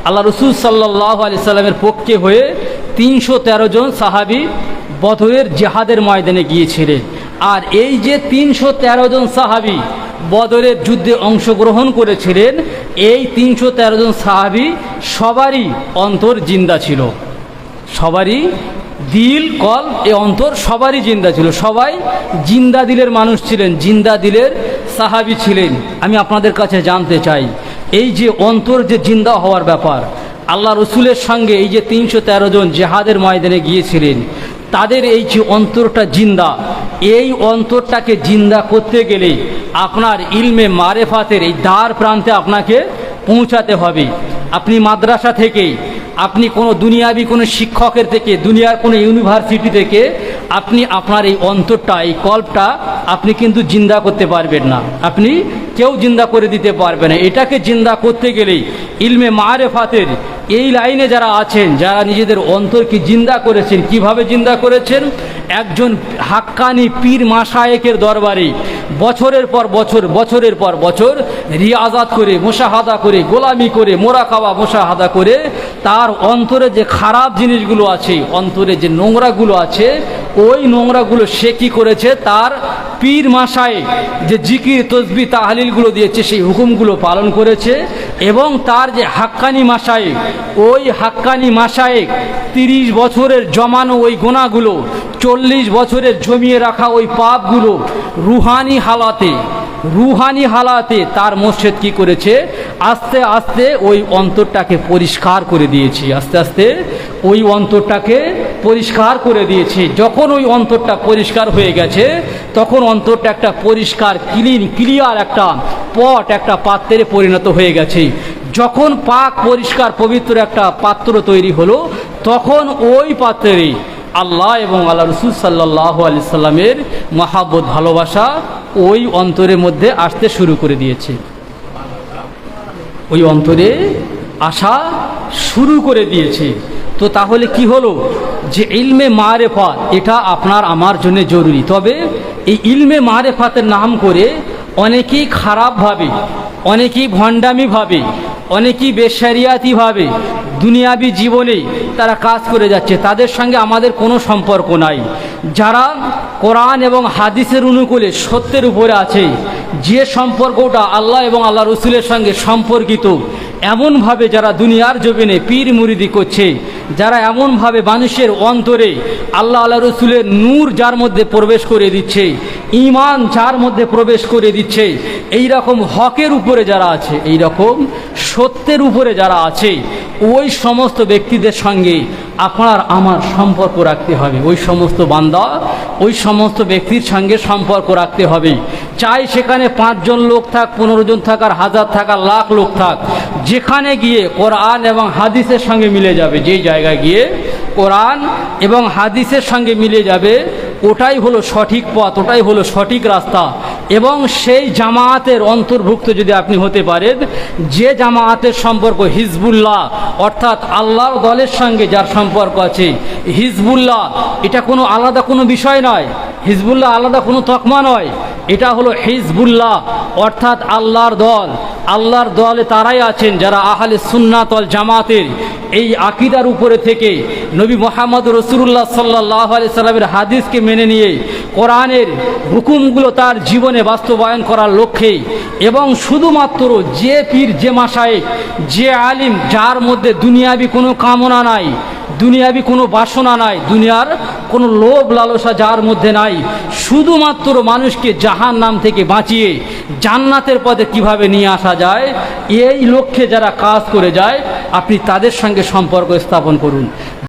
আল্লাহ রসুল সাল্লাল্লাহু আলাইহি সাল্লামের পক্ষে হয়ে 313 জন সাহাবী বদরের জিহাদের ময়দানে গিয়েছিলেন। আর এই যে 313 জন সাহাবী বদরের যুদ্ধে অংশগ্রহণ করেছিলেন, এই 313 জন সাহাবী সবারই অন্তর জিন্দা ছিল, সবারই দিল কলব এ অন্তর সবারই জিন্দা ছিল, সবাই জিন্দা দিলের মানুষ ছিলেন, জিন্দা দিলের সাহাবী ছিলেন। আমি আপনাদের কাছে জানতে চাই, এই যে অন্তর যে জিন্দা হওয়ার ব্যাপার, আল্লাহ রসুলের সঙ্গে এই যে 313 জন জিহাদের ময়দানে গিয়েছিলেন, তাদের এই যে অন্তরটা জিন্দা, এই অন্তরটাকে জিন্দা করতে গেলে আপনার ইলমে মারেফাতের এই দ্বার প্রান্তে আপনাকে পৌঁছাতে হবে। আপনি মাদ্রাসা থেকে, আপনি কোনো দুনিয়াবি কোনো শিক্ষকের থেকে, দুনিয়ার কোনো ইউনিভার্সিটি থেকে আপনি আপনার এই অন্তরটা, এই কল্পটা আপনি কিন্তু জিন্দা করতে পারবেন না, আপনি কেউ জিন্দা করে দিতে পারবে না। এটাকে জিন্দা করতে গেলেই ইলমে মারেফাতের এই লাইনে যারা আছেন, যারা নিজেদের অন্তরকে জিন্দা করেছেন, কিভাবে জিন্দা করেছেন, একজন হাক্কানি পীর মাশায়েখের দরবারে বছরের পর বছর, বছরের পর বছর রিয়াজাত করে, মুশাহাদা করে, গোলামি করে, মোরাকাবা মুশাহাদা করে তার অন্তরে যে খারাপ জিনিসগুলো আছে, অন্তরে যে নোংরাগুলো আছে, ওই নোংরাগুলো সে কী করেছে, তার পীর মাশায়েখ যে জিকির তসবিহ তাহলিলগুলো দিয়েছে সেই হুকুমগুলো পালন করেছে। এবং তার যে হাক্কানি মাশায়েখ, ওই হাক্কানি মাশায়েখ 30 বছরের জমানো ওই গোনাগুলো, 40 বছরের জমিয়ে রাখা ওই পাপগুলো রুহানি হালাতে তার মসজিদ কি করেছে, আস্তে আস্তে ওই অন্তরটাকে পরিষ্কার করে দিয়েছে, আস্তে আস্তে ওই অন্তরটাকে পরিষ্কার করে দিয়েছে। যখন ওই অন্তরটা পরিষ্কার হয়ে গেছে, তখন অন্তরটা একটা পরিষ্কার ক্লিয়ার একটা পট, একটা পাত্রে পরিণত হয়ে গেছে। যখন পাক পরিষ্কার পবিত্র একটা পাত্র তৈরি হলো, তখন ওই পাত্রে আল্লাহ এবং আল্লাহ রসুল সাল্লাল্লাহু আলাইহি সাল্লামের মহাব্বত, ভালোবাসা ওই অন্তরের মধ্যে আসতে শুরু করে দিয়েছে, ওই অন্তরে আসা শুরু করে দিয়েছে। তো তাহলে কি হলো, যে ইলমে মারেফাত এটা আপনার আমার জন্য জরুরি। তবে এই ইলমে মারেফাতের নাম করে অনেকেই খারাপভাবে, অনেকেই ভণ্ডামিভাবে, অনেকেই বেশরিয়াতিভাবে দুনিয়াবি জীবনে তারা কাজ করে যাচ্ছে, তাদের সঙ্গে আমাদের কোনো সম্পর্ক নাই। যারা কোরআন এবং হাদিসের অনুকূলে সত্যের উপরে আছে, যে সম্পর্কটা আল্লাহ এবং আল্লাহ রসুলের সঙ্গে সম্পর্কিত, এমনভাবে যারা দুনিয়ার জমিনে পীর মুরিদি করছে, যারা এমনভাবে মানুষের অন্তরে আল্লাহ আল্লাহ রসুলের নূর যার মধ্যে প্রবেশ করে দিচ্ছে, ঈমান যার মধ্যে প্রবেশ করে দিচ্ছে, এই রকম হকের উপরে যারা আছে, এই রকম সত্যের উপরে যারা আছে, ওই সমস্ত ব্যক্তিদের সঙ্গে আপনার আমার সম্পর্ক রাখতে হবে। ওই সমস্ত বান্দা, ওই সমস্ত ব্যক্তির সঙ্গে সম্পর্ক রাখতে হবে। চাই সেখানে 5 জন লোক থাক, 15 জন থাক, আর 1000 থাক, আর লাখ লোক থাক, যেখানে গিয়ে কোরআন এবং হাদিসের সঙ্গে মিলে যাবে, যেই জায়গায় গিয়ে কোরআন এবং হাদিসের সঙ্গে মিলে যাবে, ওটাই হলো সঠিক পথ, ওটাই হলো সঠিক রাস্তা। এবং সেই জামায়াতের অন্তর্ভুক্ত যদি আপনি হতে পারেন, যে জামায়াতের সম্পর্ক হিজবুল্লাহ, অর্থাৎ আল্লাহর দলের সঙ্গে যার সম্পর্ক আছে, হিজবুল্লাহ এটা কোনো আলাদা কোনো বিষয় নয়, হিজবুল্লাহ আলাদা কোনো তকমা নয়, এটা হলো হিজবুল্লাহ অর্থাৎ আল্লাহর দল। আল্লাহর দলে তারাই আছেন যারা আহলে সুন্নাত ওয়াল জামাতের এই আকীদার উপরে থেকে নবী মুহাম্মদ রাসূলুল্লাহ সাল্লাল্লাহু আলাইহি সাল্লামের হাদিসকে মেনে নিয়ে কোরআনের হুকুমগুলো তার জীবনে বাস্তবায়ন করার লক্ষ্যে, এবং শুধুমাত্র যে পীর, যে মাশায়েখ, যে আলিম যার মধ্যে দুনিয়াবি কোনো কামনা নাই, দুনিয়াবি কোনো বাসনা নাই, দুনিয়ার কোনো লোভ লালসা যার মধ্যে নাই, শুধুমাত্র মানুষকে জাহান্নাম থেকে বাঁচিয়ে জান্নাতের পথে কিভাবে নিয়ে আসা যায়, এই লক্ষ্যে যারা কাজ করে যায়, আপনি তাদের সঙ্গে সম্পর্ক স্থাপন করুন।